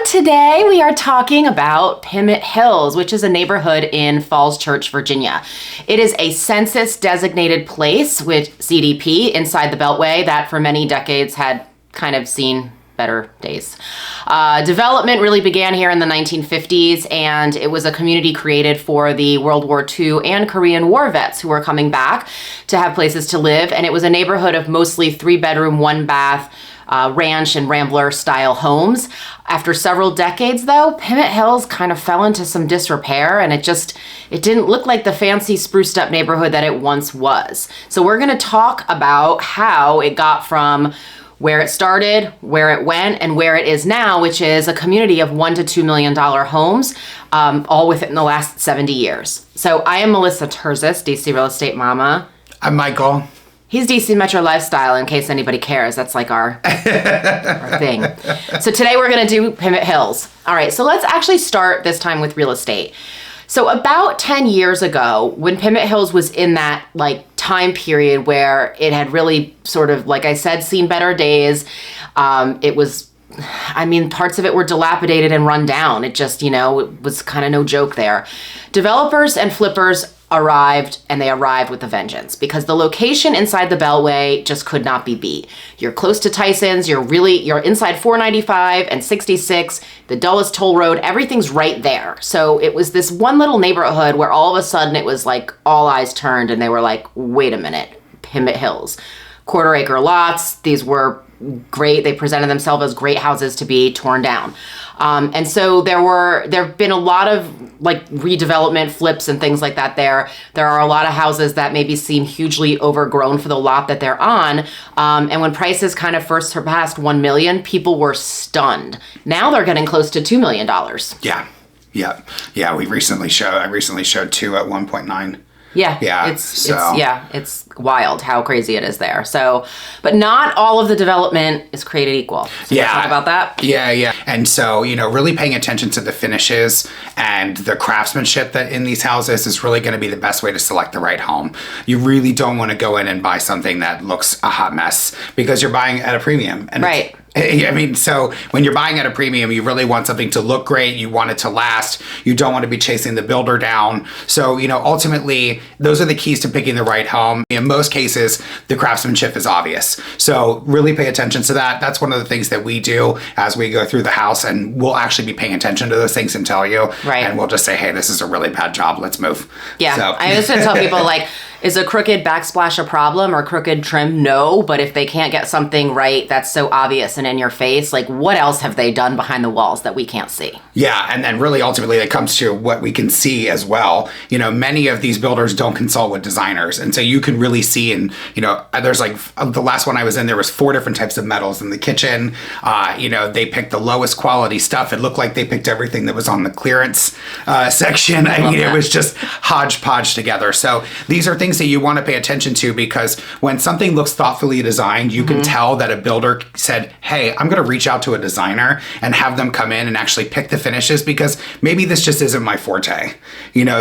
today we are talking about Pimmit Hills, which is a neighborhood in Falls Church, Virginia. It is a census designated place with CDP inside the beltway that for many decades had kind of seen better days. Development really began here in the 1950s, and it was a community created for the World War II and Korean War vets who were coming back to have places to live. And it was a neighborhood of mostly 3-bedroom, 1-bath, ranch and rambler style homes. After several decades though, Pimmit Hills kind of fell into some disrepair, and it didn't look like the fancy spruced up neighborhood that it once was. So we're going to talk about how it got from where it started, where it went, and where it is now, which is a community of $1 to $2 million homes, all within the last 70 years. So I am Melissa Tysons, DC Real Estate Mama. I'm Michael. He's DC Metro Lifestyle, in case anybody cares. That's like our thing. So today we're going to do Pimmit Hills. All right, so let's actually start this time with real estate. So about 10 years ago, when Pimmit Hills was in that time period where it had really sort of, like I said, seen better days, parts of it were dilapidated and run down. It just, it was kind of no joke there. Developers and flippers arrived, and they arrived with a vengeance because the location inside the beltway just could not be beat. You're close to Tysons, you're inside 495 and 66, the Dulles Toll Road, everything's right there. So it was this one little neighborhood where all of a sudden it was like all eyes turned and they were like, wait a minute, Pimmit Hills. 1/4-acre lots, these were great. They presented themselves as great houses to be torn down. And so there have been a lot of redevelopment flips and things like that there. There are a lot of houses that maybe seem hugely overgrown for the lot that they're on. And when prices kind of first surpassed $1 million, people were stunned. Now they're getting close to $2 million. Yeah. I recently showed 2 at 1.9. Yeah. It's wild how crazy it is there. So, but not all of the development is created equal. So talk about that. Yeah. And so, really paying attention to the finishes and the craftsmanship that in these houses is really going to be the best way to select the right home. You really don't want to go in and buy something that looks a hot mess because you're buying at a premium. And right. So when you're buying at a premium, you really want something to look great. You want it to last. You don't want to be chasing the builder down. So, ultimately, those are the keys to picking the right home. In most cases, the craftsmanship is obvious. So really pay attention to that. That's one of the things that we do as we go through the house, and we'll actually be paying attention to those things and tell you. Right. And we'll just say, hey, this is a really bad job. Let's move. Yeah. So. I just tell people is a crooked backsplash a problem or crooked trim? No, but if they can't get something right that's so obvious and in your face, what else have they done behind the walls that we can't see? Yeah, and then really ultimately it comes to what we can see as well. Many of these builders don't consult with designers, and so you can really see, and there's the last one I was in, there was 4 different types of metals in the kitchen. They picked the lowest quality stuff. It looked like they picked everything that was on the clearance section. It was just hodgepodge together. So these are things that you want to pay attention to, because when something looks thoughtfully designed, you can tell that a builder said, hey, I'm going to reach out to a designer and have them come in and actually pick the finishes, because maybe this just isn't my forte.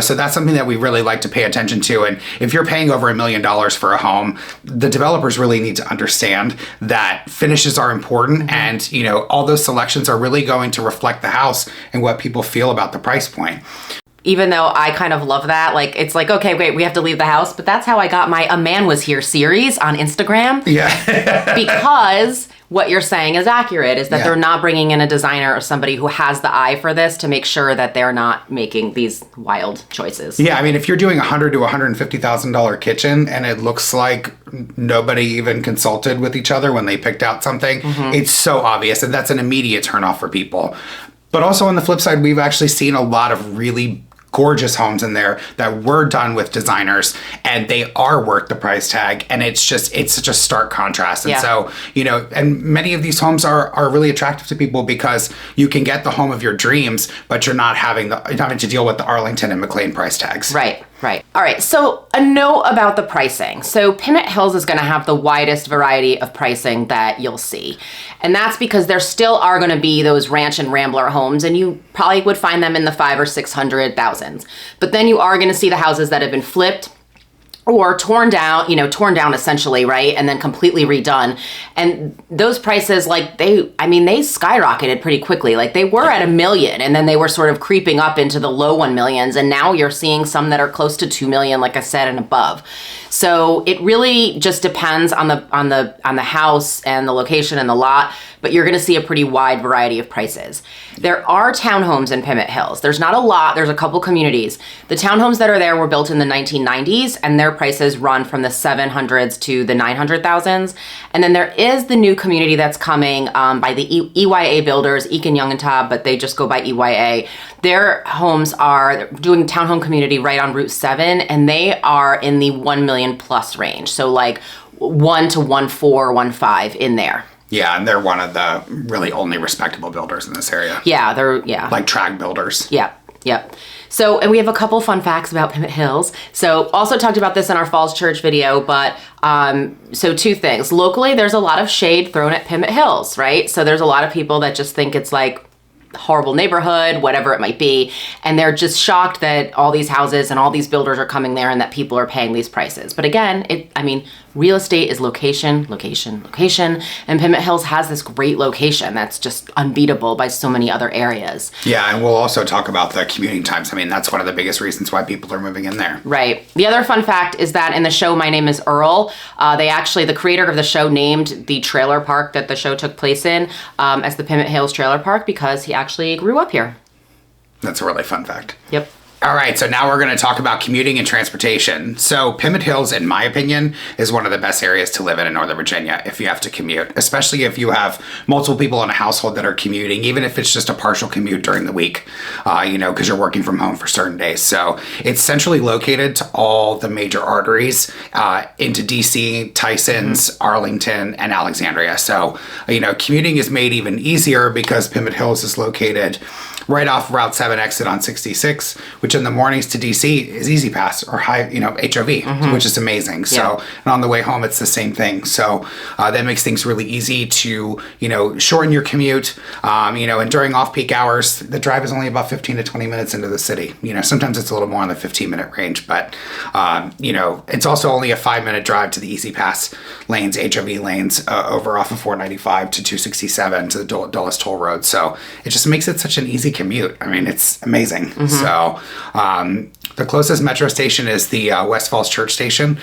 So that's something that we really like to pay attention to. And if you're paying over $1 million for a home, the developers really need to understand that finishes are important, and all those selections are really going to reflect the house and what people feel about the price point. Even though I kind of love that, it's okay, wait, we have to leave the house. But that's how I got my A Man Was Here series on Instagram. Yeah. Because what you're saying is accurate, is that they're not bringing in a designer or somebody who has the eye for this to make sure that they're not making these wild choices. Yeah, if you're doing $100,000 to $150,000 kitchen and it looks like nobody even consulted with each other when they picked out something, it's so obvious, and that's an immediate turnoff for people. But also on the flip side, we've actually seen a lot of really gorgeous homes in there that were done with designers, and they are worth the price tag, and it's such a stark contrast. And so, and many of these homes are really attractive to people because you can get the home of your dreams, but you're not having to deal with the Arlington and McLean price tags. Right. All right. So a note about the pricing. So Pimmit Hills is going to have the widest variety of pricing that you'll see. And that's because there still are going to be those ranch and rambler homes, and you probably would find them in the $500,000 or $600,000. But then you are going to see the houses that have been flipped or torn down essentially, right? And then completely redone. And those prices, like they skyrocketed pretty quickly. Like they were at $1 million, and then they were sort of creeping up into the low 1 millions. And now you're seeing some that are close to 2 million, like I said, and above. So it really just depends on the house and the location and the lot, but you're going to see a pretty wide variety of prices. There are townhomes in Pimmit Hills. There's not a lot. There's a couple communities. The townhomes that are there were built in the 1990s, and their prices run from the 700s to the 900,000s. And then there is the new community that's coming by the EYA builders, Eek and Youngentag, but they just go by EYA. Their homes are doing townhome community right on Route 7, and they are in the 1 million plus range. So like 1 to 1.4, 1.5 in there. Yeah, and they're one of the really only respectable builders in this area. Yeah, like track builders. Yep. So, and we have a couple fun facts about Pimmit Hills. So, also talked about this in our Falls Church video, but so 2 things. Locally, there's a lot of shade thrown at Pimmit Hills, right? So there's a lot of people that just think it's like horrible neighborhood, whatever it might be, and they're just shocked that all these houses and all these builders are coming there and that people are paying these prices. But again, real estate is location, location, location, and Pimmit Hills has this great location that's just unbeatable by so many other areas. Yeah, and we'll also talk about the commuting times. I mean, that's one of the biggest reasons why people are moving in there. Right. The other fun fact is that in the show My Name is Earl, the creator of the show named the trailer park that the show took place in as the Pimmit Hills Trailer Park because he actually grew up here. That's a really fun fact. Yep. All right, so now we're going to talk about commuting and transportation. So Pimmit Hills, in my opinion, is one of the best areas to live in Northern Virginia if you have to commute, especially if you have multiple people in a household that are commuting, even if it's just a partial commute during the week, because you're working from home for certain days. So it's centrally located to all the major arteries into DC, Tysons, Arlington, and Alexandria. So, commuting is made even easier because Pimmit Hills is located right off Route 7 exit on 66, which in the mornings to DC is Easy Pass or HOV, which is amazing. So, and on the way home, it's the same thing. So that makes things really easy to, shorten your commute. And during off-peak hours, the drive is only about 15 to 20 minutes into the city. Sometimes it's a little more in the 15-minute range, but, it's also only a 5-minute drive to the Easy Pass lanes, HOV lanes, over off of 495 to 267 to the Dulles Toll Road. So it just makes it such an easy commute. I mean, it's amazing. So the closest metro station is the West Falls Church Station,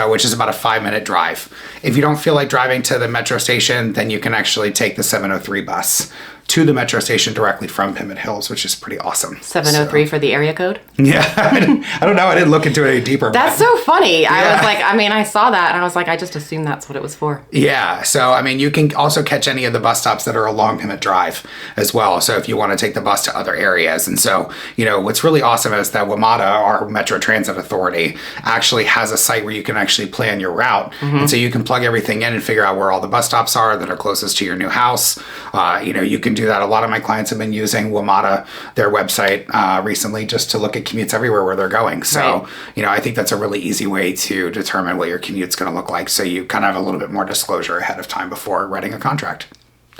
which is about a 5-minute drive. If you don't feel like driving to the metro station, then you can actually take the 703 bus to the metro station directly from Pimmit Hills, which is pretty awesome. 703 for the area code? Yeah. I don't know. I didn't look into it any deeper. That's so funny. Yeah. I was like, I saw that and I was like, I just assumed that's what it was for. Yeah. So, you can also catch any of the bus stops that are along Pimmit Drive as well. So if you want to take the bus to other areas. And so, what's really awesome is that WMATA, our Metro Transit Authority, actually has a site where you can actually plan your route. And so you can plug everything in and figure out where all the bus stops are that are closest to your new house. You can do that. A lot of my clients have been using WMATA, their website, recently just to look at commutes everywhere where they're going. So, I think that's a really easy way to determine what your commute's going to look like. So you kind of have a little bit more disclosure ahead of time before writing a contract.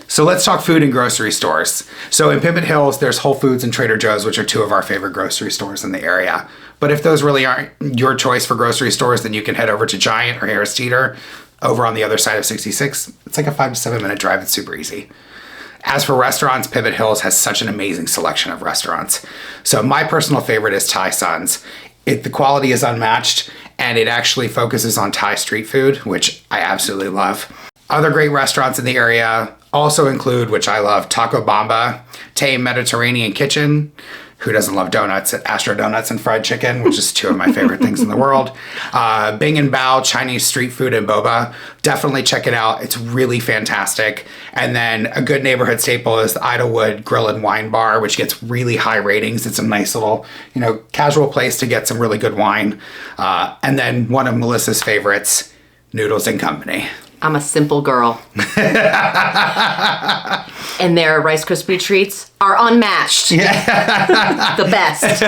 So let's talk food and grocery stores. So in Pimmit Hills, there's Whole Foods and Trader Joe's, which are 2 of our favorite grocery stores in the area. But if those really aren't your choice for grocery stores, then you can head over to Giant or Harris Teeter over on the other side of 66. It's like a 5 to 7 minute drive. It's super easy. As for restaurants, Pimmit Hills has such an amazing selection of restaurants. So my personal favorite is Tysons. The quality is unmatched, and it actually focuses on Thai street food, which I absolutely love. Other great restaurants in the area also include, which I love, Taco Bamba, Tame Mediterranean Kitchen. Who doesn't love donuts at Astro Donuts and fried chicken, which is 2 of my favorite things in the world. Bing and Bao, Chinese street food and boba. Definitely check it out. It's really fantastic. And then a good neighborhood staple is the Idlewood Grill and Wine Bar, which gets really high ratings. It's a nice little, casual place to get some really good wine. And then one of Melissa's favorites, Noodles and Company. I'm a simple girl. And their Rice Krispie treats are unmatched. Yeah. The best.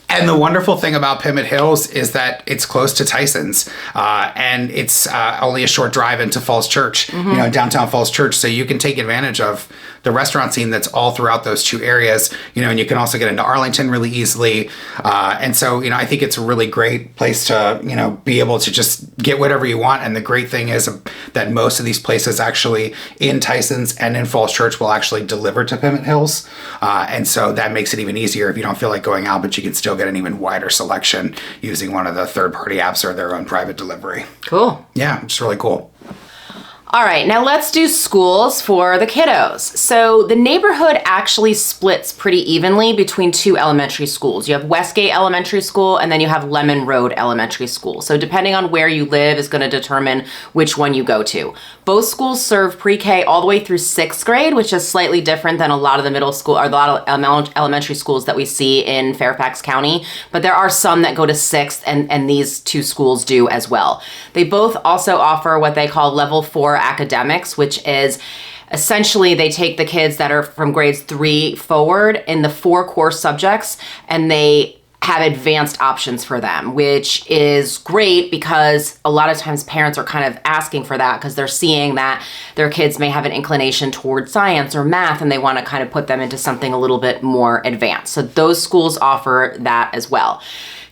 And the wonderful thing about Pimmit Hills is that it's close to Tysons, and it's only a short drive into Falls Church, downtown Falls Church. So you can take advantage of the restaurant scene that's all throughout those two areas, and you can also get into Arlington really easily. And so, I think it's a really great place to, be able to just get whatever you want. And the great thing is that most of these places actually in Tysons and in Falls Church will actually deliver to Pimmit Hills. And so that makes it even easier if you don't feel like going out, but you can still get an even wider selection using one of the third-party apps or their own private delivery. Cool. Yeah, it's really cool. All right, now let's do schools for the kiddos. So the neighborhood actually splits pretty evenly between two elementary schools. You have Westgate Elementary School and then you have Lemon Road Elementary School. So depending on where you live is going to determine which one you go to. Both schools serve pre-K all the way through 6th grade, which is slightly different than a lot of the middle school or a lot of elementary schools that we see in Fairfax County. But there are some that go to 6th and these two schools do as well. They both also offer what they call level 4 academics, which is essentially they take the kids that are from grades 3 forward in the 4 core subjects and they have advanced options for them, which is great because a lot of times parents are kind of asking for that because they're seeing that their kids may have an inclination toward science or math and they want to kind of put them into something a little bit more advanced. So those schools offer that as well.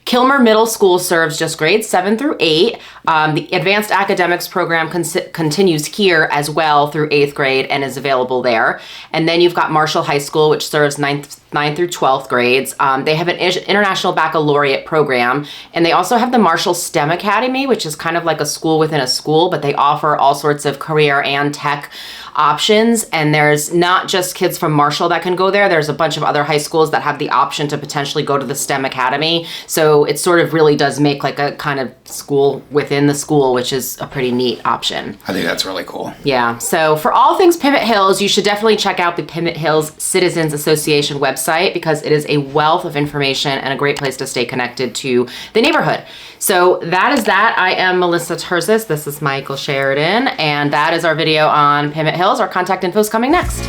Kilmer Middle School serves just grades 7 through 8. The Advanced Academics program continues here as well through 8th grade and is available there. And then you've got Marshall High School, which serves 9th through 12th grades. They have an International Baccalaureate program, and they also have the Marshall STEM Academy, which is kind of like a school within a school, but they offer all sorts of career and tech options. And there's not just kids from Marshall that can go there. There's a bunch of other high schools that have the option to potentially go to the STEM Academy. So it sort of really does make like a kind of school within the school, which is a pretty neat option. I think that's really cool. Yeah. So for all things Pimmit Hills, you should definitely check out the Pimmit Hills Citizens Association website because it is a wealth of information and a great place to stay connected to the neighborhood. So that is that. I am Melissa Tersis. This is Michael Sheridan. And that is our video on Pimmit Hills. Our contact info is coming next.